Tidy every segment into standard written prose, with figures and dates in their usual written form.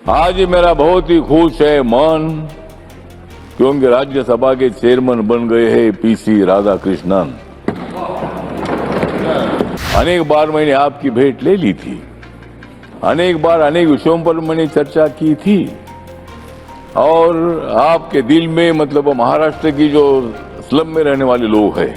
आज मेरा बहुत ही खुश है मन, क्योंकि राज्यसभा के चेयरमैन बन गए हैं पीसी राधाकृष्णन। अनेक बार मैंने आपकी भेंट ले ली थी, अनेक बार अनेक विषयों पर मैंने चर्चा की थी, और आपके दिल में मतलब महाराष्ट्र की जो स्लम में रहने वाले लोग हैं,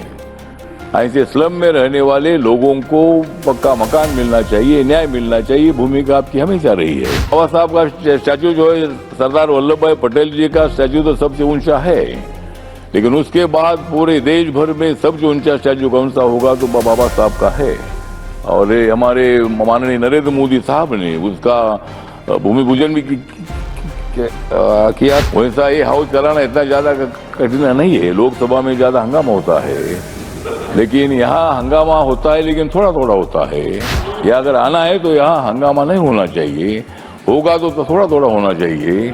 ऐसे स्लम में रहने वाले लोगों को पक्का मकान मिलना चाहिए, न्याय मिलना चाहिए, भूमिका आपकी हमेशा रही है। बाबा साहब का स्टैचू जो है, सरदार वल्लभ भाई पटेल जी का स्टैचू तो सबसे ऊंचा है, लेकिन उसके बाद पूरे देश भर में सबसे ऊंचा स्टैचू कौन सा होगा तो बाबा साहब का है। और ये हमारे माननीय नरेंद्र मोदी साहब ने उसका भूमि पूजन भी किया। वैसा ये हाउस चलाना इतना ज्यादा कठिन नहीं है, लोकसभा में ज्यादा हंगामा होता है, लेकिन यहाँ हंगामा होता है लेकिन थोड़ा थोड़ा होता है। या अगर आना है तो यहाँ हंगामा नहीं होना चाहिए, होगा तो थोड़ा थोड़ा होना चाहिए,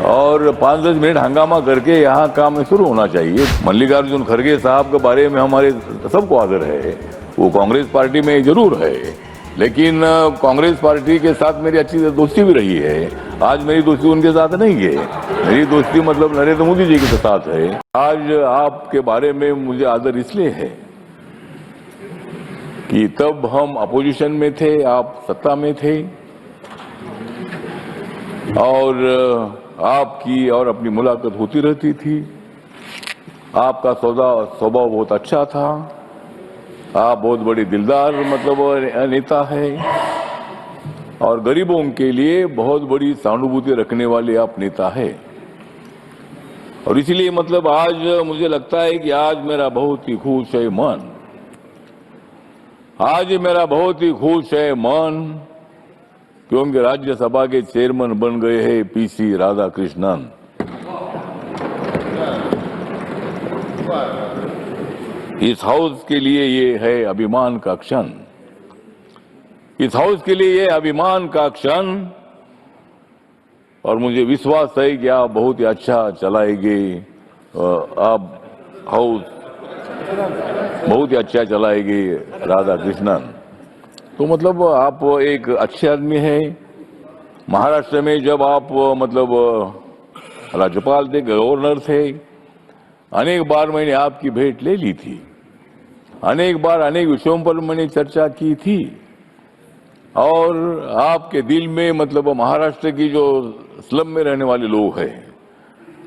और 5-10 मिनट हंगामा करके यहाँ काम शुरू होना चाहिए। मल्लिकार्जुन खड़गे साहब के बारे में हमारे सबको आदर है, वो कांग्रेस पार्टी में जरूर है, लेकिन कांग्रेस पार्टी के साथ मेरी अच्छी दोस्ती भी रही है। आज मेरी दोस्ती उनके साथ नहीं है, मेरी दोस्ती मतलब नरेंद्र मोदी जी के साथ है। आज आपके बारे में मुझे आदर इसलिए है कि तब हम अपोजिशन में थे, आप सत्ता में थे, और आपकी और अपनी मुलाकात होती रहती थी। आपका स्वभाव बहुत अच्छा था, आप बहुत बड़े दिलदार मतलब नेता है, और गरीबों के लिए बहुत बड़ी सहानुभूति रखने वाले आप नेता है। और इसीलिए मतलब आज मुझे लगता है कि आज मेरा बहुत ही खुश है मन, आज मेरा बहुत ही खुश है मन, क्योंकि राज्यसभा के चेयरमैन बन गए हैं पीसी राधाकृष्णन। इस हाउस के लिए ये है अभिमान का क्षण, इस हाउस के लिए ये अभिमान का क्षण, और मुझे विश्वास है कि आप बहुत ही अच्छा चलाएंगे, आप हाउस बहुत ही अच्छा चलाएंगे राधाकृष्णन। तो मतलब आप एक अच्छे आदमी हैं। महाराष्ट्र में जब आप मतलब राज्यपाल थे, गवर्नर थे, अनेक बार मैंने आपकी भेंट ले ली थी, अनेक बार अनेक विषयों पर मैंने चर्चा की थी, और आपके दिल में मतलब महाराष्ट्र की जो स्लम में रहने वाले लोग हैं,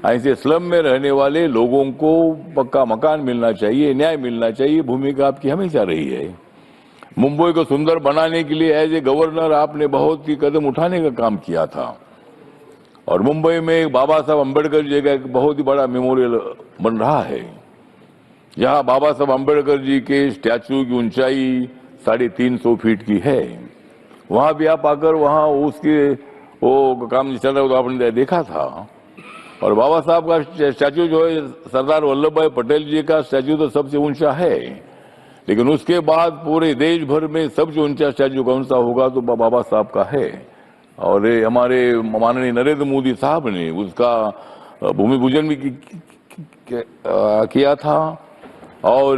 ऐसे स्लम में रहने वाले लोगों को पक्का मकान मिलना चाहिए, न्याय मिलना चाहिए, भूमिका आपकी हमेशा रही है। मुंबई को सुंदर बनाने के लिए एज ए गवर्नर आपने बहुत ही कदम उठाने का काम किया था, और मुंबई में बाबा साहब अम्बेडकर जी का एक बहुत ही बड़ा मेमोरियल बन रहा है, जहां बाबा साहब अम्बेडकर जी के स्टैचू की ऊंचाई 350 फीट की है। वहां भी आप आकर वहां उसके वो काम चल रहा हो तो आपने देखा था। और बाबा साहब का स्टैचू जो है, सरदार वल्लभ भाई पटेल जी का स्टैचू तो सबसे ऊंचा है, लेकिन उसके बाद पूरे देश भर में सबसे ऊंचा स्टैचू कौन सा होगा तो बाबा साहब का है। और ये हमारे माननीय नरेंद्र मोदी साहब ने उसका भूमि पूजन भी किया था, और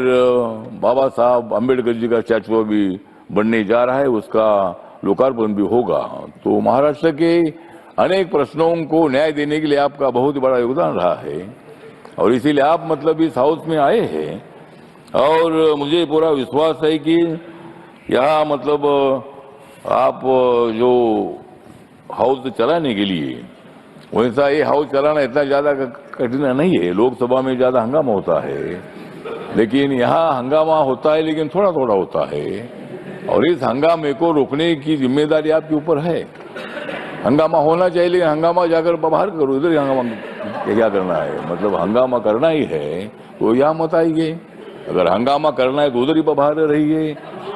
बाबा साहब अम्बेडकर जी का स्टैचू अभी बनने जा रहा है, उसका लोकार्पण भी होगा। तो महाराष्ट्र के अनेक प्रश्नों को न्याय देने के लिए आपका बहुत बड़ा योगदान रहा है, और इसीलिए आप मतलब इस हाउस में आए हैं, और मुझे पूरा विश्वास है कि यहाँ मतलब आप जो हाउस चलाने के लिए, वैसा ये हाउस चलाना इतना ज्यादा कठिन नहीं है, लोकसभा में ज्यादा हंगामा होता है, लेकिन यहाँ हंगामा होता है लेकिन थोड़ा थोड़ा होता है, और इस हंगामे को रोकने की जिम्मेदारी आपके ऊपर है। हंगामा होना चाहिए, लेकिन हंगामा जाकर बाहर करो, इधर हंगामा क्या करना है, मतलब हंगामा करना ही है तो यहाँ मत आइए, अगर हंगामा करना है तो उधर ही बाहर रहिए,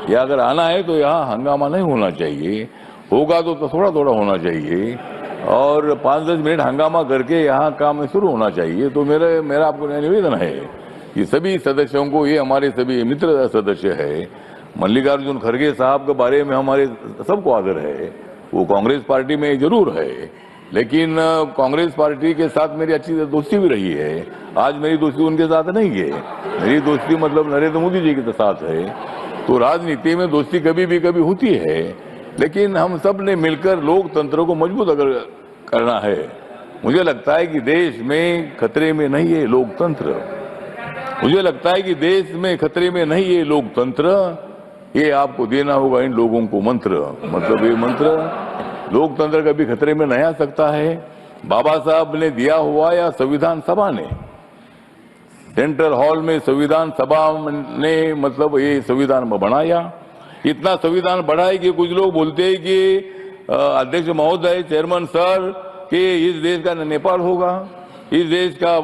या अगर आना है तो यहाँ हंगामा नहीं होना चाहिए, होगा तो थोड़ा थोड़ा होना चाहिए, और 5-10 मिनट हंगामा करके यहाँ काम शुरू होना चाहिए। तो मेरा आपको निवेदन है कि सभी सदस्यों को, ये हमारे सभी मित्र सदस्य है, मल्लिकार्जुन खड़गे साहब के बारे में हमारे सबको आदर है, वो कांग्रेस पार्टी में जरूर है, लेकिन कांग्रेस पार्टी के साथ मेरी अच्छी दोस्ती भी रही है। आज मेरी दोस्ती उनके साथ नहीं है, मेरी दोस्ती मतलब नरेंद्र मोदी जी के साथ है। तो राजनीति में दोस्ती कभी भी कभी होती है, लेकिन हम सब ने मिलकर लोकतंत्र को मजबूत अगर करना है। मुझे लगता है कि देश में खतरे में नहीं है लोकतंत्र। मुझे लगता है कि देश में खतरे में नहीं है लोकतंत्र। ये आपको देना होगा इन लोगों को मंत्र, मतलब ये मंत्र लोकतंत्र कभी खतरे में नहीं आ सकता है। बाबा साहब ने दिया हुआ या संविधान सभा ने, सेंट्रल हॉल में संविधान सभा ने मतलब ये संविधान बनाया। इतना संविधान बढ़ा है कि कुछ लोग बोलते हैं कि अध्यक्ष महोदय, चेयरमैन सर, कि इस देश का नेपाल होगा, इस देश का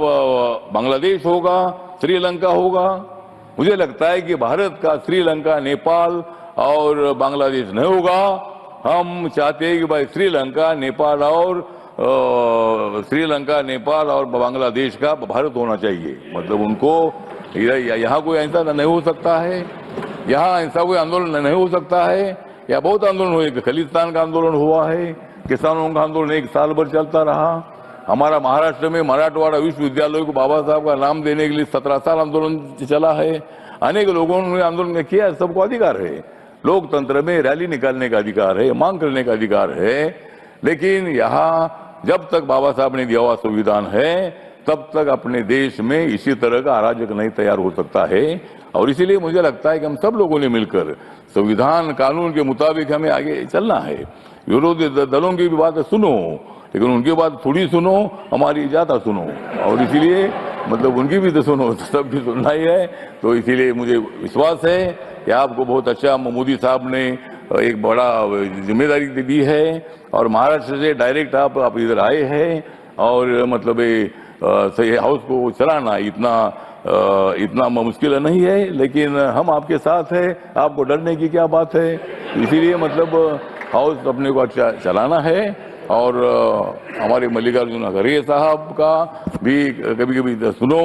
बांग्लादेश होगा, श्रीलंका होगा। मुझे लगता है कि भारत का श्रीलंका, नेपाल और बांग्लादेश नहीं होगा। हम चाहते हैं कि भाई श्रीलंका, नेपाल और बांग्लादेश का भारत होना चाहिए। मतलब उनको यहाँ कोई ऐसा नहीं हो सकता है, यहाँ ऐसा कोई आंदोलन नहीं हो सकता है। या बहुत आंदोलन हुए, खलिस्तान का आंदोलन हुआ है, किसानों का आंदोलन 1 साल भर चलता रहा। हमारा महाराष्ट्र में मराठवाड़ा विश्वविद्यालय को बाबा साहब का नाम देने के लिए 17 साल आंदोलन चला है। अनेक लोगों ने आंदोलन किया, सबको अधिकार है। लोकतंत्र में रैली निकालने का अधिकार है, मांग करने का अधिकार है। लेकिन यहाँ जब तक बाबा साहब ने दिया हुआ संविधान है, तब तक अपने देश में इसी तरह का अराजक नहीं तैयार हो सकता है। और इसीलिए मुझे लगता है कि हम सब लोगों ने मिलकर संविधान कानून के मुताबिक हमें आगे चलना है। विरोधी दलों की भी बात सुनो, लेकिन उनकी बात थोड़ी सुनो, हमारी ज्यादा सुनो। और इसीलिए मतलब उनकी भी तो सुनो, सबकी सुनना ही है। तो इसीलिए मुझे विश्वास है कि आपको बहुत अच्छा मोदी साहब ने एक बड़ा जिम्मेदारी दी है और महाराष्ट्र से डायरेक्ट आप इधर आए हैं। और मतलब सही हाउस को चलाना इतना मुश्किल नहीं है, लेकिन हम आपके साथ हैं। आपको डरने की क्या बात है? इसीलिए मतलब हाउस अपने को अच्छा चलाना है। और हमारे मल्लिकार्जुन खड़गे साहब का भी कभी कभी सुनो।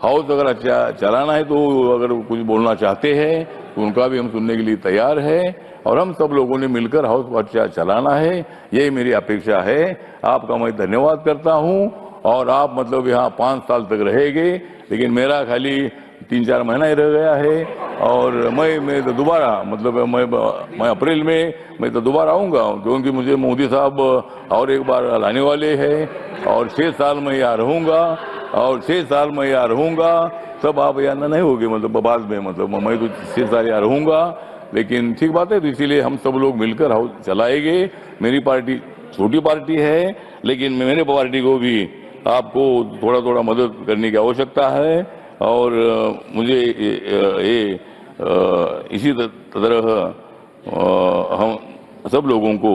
हाउस अगर अच्छा चलाना है तो अगर कुछ बोलना चाहते हैं तो उनका भी हम सुनने के लिए तैयार है। और हम सब लोगों ने मिलकर हाउस को अच्छा चलाना है, यही मेरी अपेक्षा है। आपका मैं धन्यवाद करता हूं। और आप मतलब यहाँ 5 साल तक रहेंगे, लेकिन मेरा खाली 3-4 महीना ही रह गया है। और मैं तो दोबारा मतलब मैं अप्रैल में मैं तो दोबारा आऊँगा, क्योंकि मुझे मोदी साहब और एक बार लाने वाले हैं। और 6 साल में यहाँ रहूँगा, और 6 साल में यहाँ रहूँगा। सब आप यहाँ नहीं होगे मतलब बाद में, मतलब मैं तो 6 साल यहाँ रहूँगा। लेकिन ठीक बात है, तो इसीलिए हम सब लोग मिलकर हाउस चलाएंगे। मेरी पार्टी छोटी पार्टी है, लेकिन मेरे पार्टी को भी आपको थोड़ा थोड़ा मदद करने की आवश्यकता है। और मुझे इसी तरह हम सब लोगों को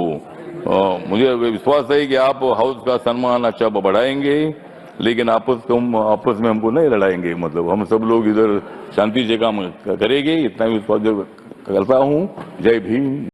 मुझे विश्वास है कि आप हाउस का सम्मान अच्छा बढ़ाएंगे, लेकिन आपस में हमको नहीं लड़ाएंगे। मतलब हम सब लोग इधर शांति से काम करेंगे, इतना विश्वास करता हूँ। जय भीम।